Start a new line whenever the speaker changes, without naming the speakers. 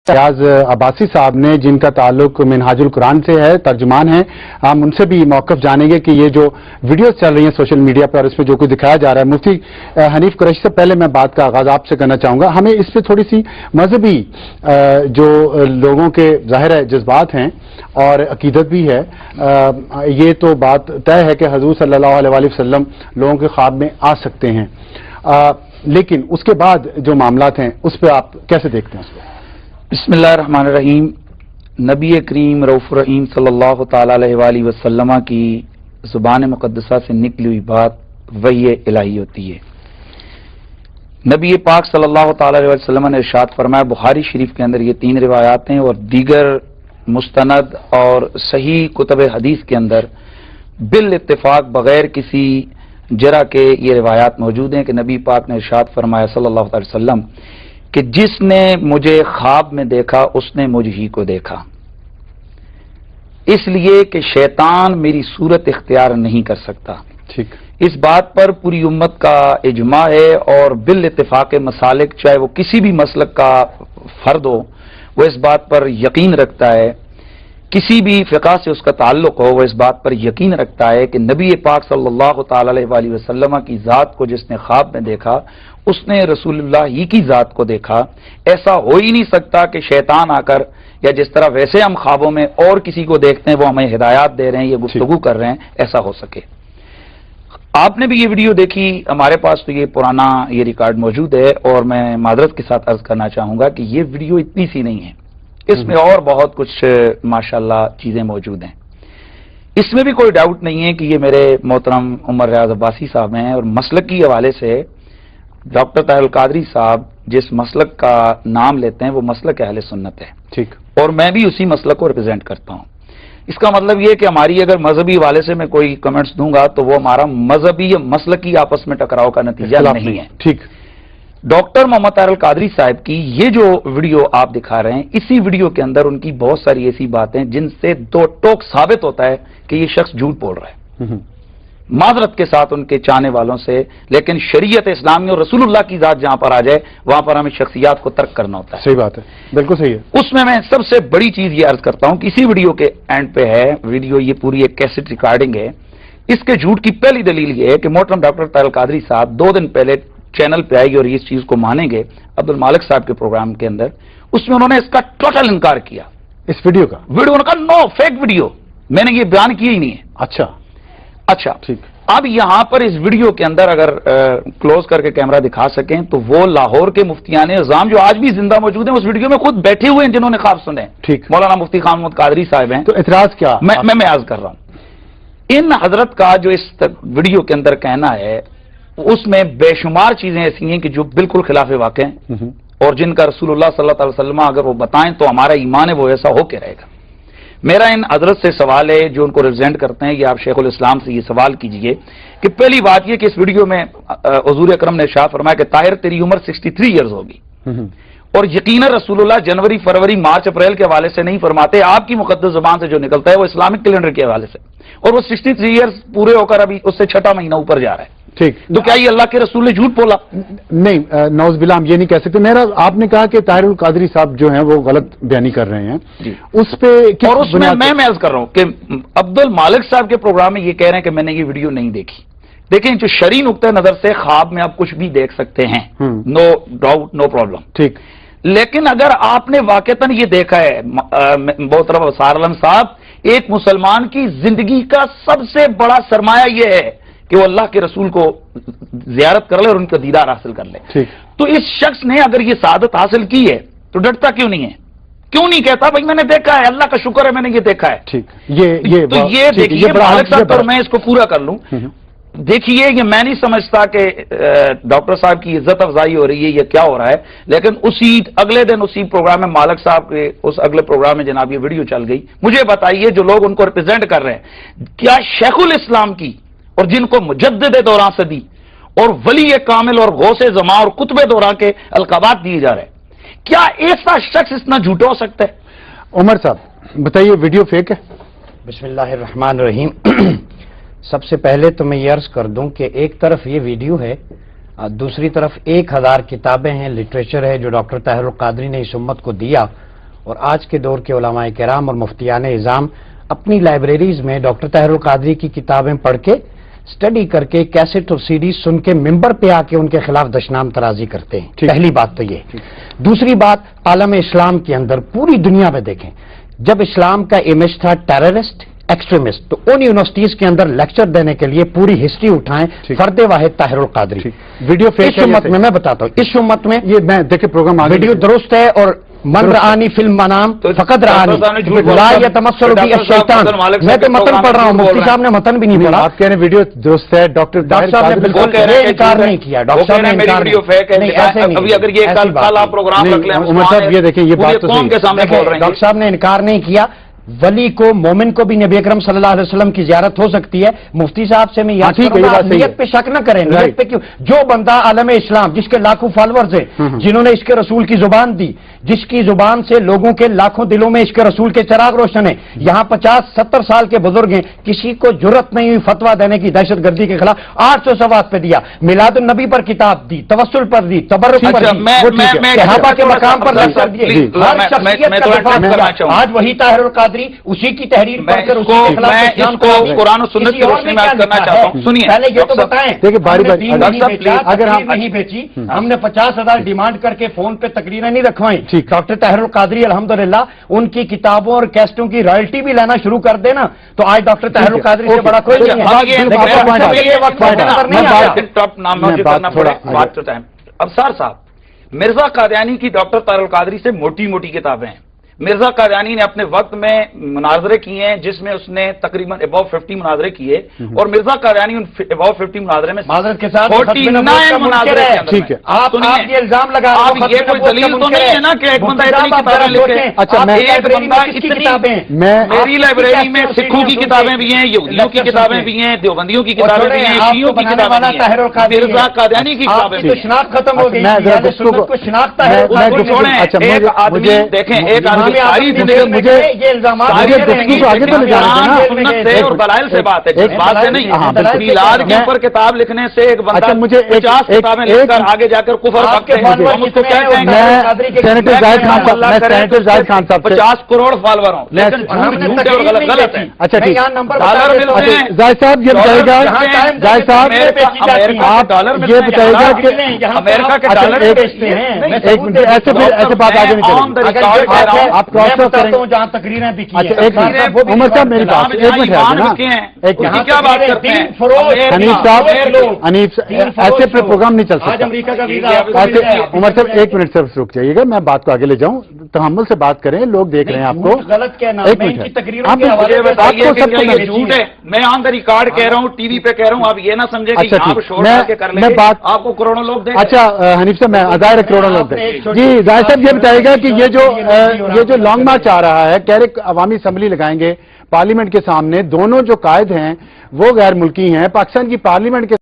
रियाज अब्बासी साहब ने, जिनका ताल्लुक मिनहाजुल कुरान से है, तर्जुमान हैं, हम उनसे भी मौक़िफ़ जानेंगे कि ये जो वीडियोस चल रही हैं सोशल मीडिया पर, इसमें जो कुछ दिखाया जा रहा है। मुफ्ती हनीफ कुरैशी से पहले मैं बात का आगाज़ आपसे करना चाहूँगा। हमें इस पर थोड़ी सी मजहबी जो लोगों के ज़ाहिर है जज्बात हैं और अकीदत भी है, ये तो बात तय है कि हज़ूर सल्लल्लाहु अलैहि वसल्लम लोगों के ख्वाब में आ सकते हैं, लेकिन उसके बाद जो मामलात हैं उस पर आप कैसे देखते हैं उसको?
बिस्मिल्लाहिर्रहमानिर्रहीम। नबी करीम रऊफ़ रहीम सल्लल्लाहु ताला अलैहि वसल्लम की ज़ुबान मुक़द्दसा से निकली हुई बात वही इलाही होती है। नबी पाक सल्लल्लाहु ताला अलैहि वसल्लम ने इरशाद फरमाया, बुखारी शरीफ के अंदर ये 3 रिवायात हैं और दीगर मुस्तनद और सही कुतुब हदीस के अंदर बिल इत्तिफाक बगैर किसी जरा के ये रिवायात मौजूद हैं कि नबी पाक ने इरशाद फरमाया सल्लल्लाहु अलैहि वसल्लम कि जिसने मुझे ख्वाब में देखा उसने मुझ ही को देखा, इसलिए कि शैतान मेरी सूरत इख्तियार नहीं कर सकता।
ठीक,
इस बात पर पूरी उम्मत का इजमा है और बिल इत्तिफाक मसालिक, चाहे वो किसी भी मसलक का फर्द हो, वो इस बात पर यकीन रखता है, किसी भी फ़िक़ा से उसका ताल्लुक हो, वो इस बात पर यकीन रखता है कि नबी पाक सल्लल्लाहु ताला अलैहि वसल्लम की ज़ात को जिसने ख्वाब में देखा उसने रसूलुल्लाह ही की ज़ात को देखा। ऐसा हो ही नहीं सकता कि शैतान आकर, या जिस तरह वैसे हम ख्वाबों में और किसी को देखते हैं वो हमें हिदायत दे रहे हैं या गुफ्तगू कर रहे हैं, ऐसा हो सके। आपने भी ये वीडियो देखी, हमारे पास तो ये पुराना ये रिकॉर्ड मौजूद है और मैं मादरत के साथ अर्ज करना चाहूंगा कि ये वीडियो इतनी सी नहीं है, इसमें और बहुत कुछ माशाल्लाह चीजें मौजूद हैं। इसमें भी कोई डाउट नहीं है कि ये मेरे मोहतरम उमर रियाज अब्बासी साहब हैं और मसलक की हवाले से डॉक्टर ताहिरुल कादरी साहब जिस मसलक का नाम लेते हैं वो मसलक अहले सुन्नत है।
ठीक,
और मैं भी उसी मसलक को रिप्रेजेंट करता हूं। इसका मतलब ये कि हमारी अगर मजहबी हवाले से मैं कोई कमेंट्स दूंगा तो वो हमारा मजहबी या मसलकी आपस में टकराव का नतीजा नहीं है।
ठीक,
डॉक्टर मोहम्मद ताहिरुल कादरी साहब की ये जो वीडियो आप दिखा रहे हैं, इसी वीडियो के अंदर उनकी बहुत सारी ऐसी बातें जिनसे दो टोक साबित होता है कि ये शख्स झूठ बोल रहा है। माजरत के साथ उनके चाहने वालों से, लेकिन शरीयत इस्लामी और रसूलुल्लाह की जात जहां पर आ जाए वहां पर हमें शख्सियात को तर्क करना होता है।
सही बात है, बिल्कुल सही है।
उसमें मैं सबसे बड़ी चीज ये अर्ज करता हूं कि इसी वीडियो के एंड पे है, वीडियो ये पूरी एक कैसेट रिकॉर्डिंग है। इसके झूठ की पहली दलील ये है कि मोहतरम डॉक्टर ताहिरुल कादरी साहब 2 दिन पहले चैनल पे आएगी और इस चीज को मानेंगे अब्दुल मालिक साहब के प्रोग्राम के अंदर, उसमें उन्होंने इसका टोटल इनकार किया।
इस वीडियो का
उनका नो, फेक वीडियो, मैंने ये बयान किया ही नहीं है। अच्छा,
ठीक।
अब यहां पर इस वीडियो के अंदर अगर क्लोज करके कैमरा दिखा सकें तो वो लाहौर के मुफ्तियान निज़ाम जो आज भी जिंदा मौजूद हैं उस वीडियो में खुद बैठे हुए हैं जिन्होंने ख्वाब सुने।
ठीक,
मौलाना मुफ्ती खान मोहम्मद कादरी साहब हैं।
तो इतराज क्या?
मैं अर्ज कर रहा हूं, इन हजरत का जो इस वीडियो के अंदर कहना है उसमें बेशुमार चीजें ऐसी हैं कि जो बिल्कुल खिलाफ वाक़ हैं और जिनका रसूलुल्लाह सल्लल्लाहु अलैहि वसल्लम अगर वो बताएं तो हमारा ईमान है वो ऐसा होके रहेगा। मेरा इन हजरत से सवाल है जो उनको रिप्रेजेंट करते हैं, ये आप शेखुल इस्लाम से ये सवाल कीजिए कि पहली बात ये कि इस वीडियो में हुजूर अकरम ने इरशाद फरमाया कि ताहिर तेरी उम्र 63 ईयर्स होगी, और यकीनन रसूलुल्लाह जनवरी, फरवरी, मार्च, अप्रैल के हवाले से नहीं फरमाते, आपकी मुकद्दस जुबान से जो निकलता है वो इस्लामिक कैलेंडर के हवाले से, और वो 63 ईयर्स पूरे होकर अभी उससे 6वां महीना ऊपर जा रहा है। ठीक, तो क्या ये अल्लाह के रसूल ने झूठ बोला?
नहीं, नौज बिल्लाह हम ये नहीं कह सकते। मेरा, आपने कहा कि ताहिरुल कादरी साहब जो हैं वो गलत बयानी कर रहे हैं, उस पे
और उसमें मैं अर्ज कर रहा हूं कि अब्दुल मालिक साहब के प्रोग्राम में ये कह रहे हैं कि मैंने ये वीडियो नहीं देखी। देखें, जो शरई नुक्ता नजर से ख्वाब में आप कुछ भी देख सकते हैं, नो डाउट, नो प्रॉब्लम।
ठीक,
लेकिन अगर आपने वाकईतन ये देखा है, बहुत तरफ अवसार आलम साहब, एक मुसलमान की जिंदगी का सबसे बड़ा सरमाया यह है कि वो अल्लाह के रसूल को जियारत कर ले और उनका दीदार हासिल कर ले।
ठीक,
तो इस शख्स ने अगर ये सादत हासिल की है तो डरता क्यों नहीं है? क्यों नहीं कहता भाई मैंने देखा है, अल्लाह का शुक्र है मैंने ये देखा है?
ठीक,
तो ये देखिए मालिक साहब पर मैं इसको पूरा कर लूं। देखिए, ये मैं नहीं समझता कि डॉक्टर साहब की इज्जत अफजाई हो रही है या क्या हो रहा है, लेकिन उसी अगले दिन उसी प्रोग्राम में मालिक साहब के उस अगले प्रोग्राम में जनाब ये वीडियो चल गई। मुझे बताइए, जो लोग उनको रिप्रेजेंट कर रहे हैं, क्या शेखुल इस्लाम की और जिनको मुजद्दिद दौरान सदी और वली कामिल और गौसे जमा और कुतुब दौरान के अलकाबात दिए जा रहे हैं, क्या ऐसा शख्स इतना झूठा हो सकता है?
उमर साहब बताइए, वीडियो फेक है?
बिस्मिल्लाहिर्रहमानिर्रहीम। सबसे पहले तो मैं ये अर्ज कर दूं कि एक तरफ ये वीडियो है, दूसरी तरफ 1000 किताबें हैं, लिटरेचर है जो डॉक्टर ताहिरुल कादरी ने इस उम्मत को दिया, اور آج کے دور کے علماء کرام اور مفتیان اعظام اپنی لائبریریز میں ڈاکٹر طاہر القادری کی کتابیں پڑھ کے، اسٹڈی کر کے، کیسٹ اور سی ڈی سن کے ممبر پہ آ کے ان کے خلاف دشنام ترازی کرتے ہیں. پہلی بات تو یہ. دوسری بات، عالم اسلام کے اندر پوری دنیا میں دیکھیں، جب اسلام کا امیج تھا ٹیررسٹ، ایکسٹریمسٹ، تو ان یونیورسٹیز کے اندر لیکچر دینے کے لیے پوری ہسٹری اٹھائیں فرد واحد طاہر القادری.
ویڈیو
اس امت میں میں بتاتا ہوں، اس امت میں
یہ میں دیکھیں پروگرام
ویڈیو درست ہے، اور من رآنی فلم منام فقط رآنی لا یتمثل بی الشیطان. میں تو متن پڑھ رہا ہوں، مفتی صاحب نے متن بھی نہیں پڑھا.
آپ کہہ رہے ہیں ویڈیو درست ہے، ڈاکٹر
صاحب نے بالکل یہ انکار نہیں کیا. ڈاکٹر صاحب نے انکار نہیں، ایسے نہیں.
ابھی اگر یہ کل آپ پروگرام رکھ لیں،
عمر صاحب یہ دیکھیں، یہ بات تو
قوم کے سامنے بول رہے ہیں.
ڈاکٹر صاحب نے انکار نہیں کیا. ولی کو، مومن کو بھی نبی اکرم صلی اللہ علیہ وسلم کی زیارت ہو سکتی ہے. مفتی صاحب سے میں یاد کروں گا، نیت پہ شک نہ کریں. نیت پہ کیوں؟ جو بندہ عالم اسلام جس کے لاکھوں فالورز ہیں، جنہوں نے اس کے رسول کی زبان دی، جس کی زبان سے لوگوں کے لاکھوں دلوں میں اس کے رسول کے چراغ روشن ہیں، یہاں 50-70 سال کے بزرگ ہیں، کسی کو جرت نہیں ہوئی فتویٰ دینے کی دہشت گردی کے خلاف. 800 سواد پہ دیا، میلاد النبی پر کتاب دی، توسل پر دی، تبرک پر دی، صحابہ کے مقام پر لیکچر دیے. ہر شخصیت کا دفاع کیا. آج وہی طاہر القادری اسی کی تحریر پڑھ کر اس کے خلاف
قرآن و سنت کی روشنی میں کرنا چاہتا ہوں. سنیے
پہلے یہ تو بتائیں،
دیکھیں باری باری
اگر ہم نہیں بیچی، ہم نے 50,000 ڈیمانڈ کر کے فون پہ تقریریں نہیں رکھوائیں. ڈاکٹر طاہر القادری الحمدللہ ان کی کتابوں اور کیسٹوں کی رائلٹی بھی لینا شروع کر دینا، تو آج ڈاکٹر طاہر القادری سے بڑا کوئی نہیں
ہے. ابصار صاحب، مرزا قادیانی کی ڈاکٹر طاہر القادری سے موٹی موٹی کتابیں ہیں. مرزا قادیانی نے اپنے وقت میں مناظرے کیے ہیں جس میں اس نے تقریباً اباؤ 50 مناظرے کیے، اور مرزا قادیانی ان اباؤ 50 مناظرے میں
معذرت کے ساتھ
49 مناظرے کے اندر.
ٹھیک ہے، آپ یہ الزام لگا رہے
آپ یہ کوئی دلیل تو نہیں ہے نا کہ ایک بندہ اتنی کتابیں لکھے.
اچھا، میں
ایک بندہ اتنی، میری لائبریری میں سکھوں کی کتابیں بھی ہیں، یہودیوں کی کتابیں بھی ہیں، دیوبندیوں کی کتابیں بھی ہیں، شیعوں کی کتابیں بھی ہیں، مرزا قادیانی کی کتابیں بھی ہیں.
شناخت ختم ہو گئی، کو شناخت ہے.
ایک آدمی دیکھیں، ایک آدمی
مجھے یہ الزامات آگے تو لے جانا
سنت سے اور دلائل سے بات ہے، ایک بات سے نہیں. میلاد کے اوپر کتاب لکھنے سے ایک بندہ 50 کتابیں لکھ کر آگے جا کر کفر بکتے ہیں، ہم اس کو کیا کہیں گے؟
سینیٹر زاہد خان صاحب
50 کروڑ فالوور ہوں، لیکن جھوٹے اور غلط ہے.
اچھا ٹھیک،
ڈالر ملتے ہیں.
زاہد صاحب یہ بتائے گا، زاہد صاحب آپ یہ بتائے گا کہ
امریکہ کے ڈالر
بیچتے ہیں.
ایک منٹ، ایسے بات آگے نہیں چلے. آپ کراس کریں
جہاں تقریریں بھی کی.
اچھا ایک منٹ، عمر صاحب میری بات ایک منٹ ہے،
کیا بات کرتے ہیں
حنیف صاحب، حنیف ایسے پہ پروگرام نہیں چل سکتا. عمر صاحب ایک منٹ صرف رک جائیے گا، میں بات کو آگے لے جاؤں، تحمل سے بات کریں، لوگ دیکھ رہے ہیں آپ کو.
غلط کہنا،
ایک منٹ
جھوٹ ہے، میں آن دا ریکارڈ کہہ رہا ہوں، ٹی وی پہ کہہ رہا ہوں، آپ یہ نہ سمجھے کہ آپ شور کے کر لیں گے، آپ کو کروڑوں لوگ دیکھ.
اچھا حنیف صاحب، میں ظاہر کروڑوں لوگ دیکھ. جی زاہد صاحب یہ بتائے گا کہ یہ جو لانگ مارچ آ رہا ہے، کہہ رہے عوامی اسمبلی لگائیں گے پارلیمنٹ کے سامنے، دونوں جو قائد ہیں وہ غیر ملکی ہیں، پاکستان کی پارلیمنٹ کے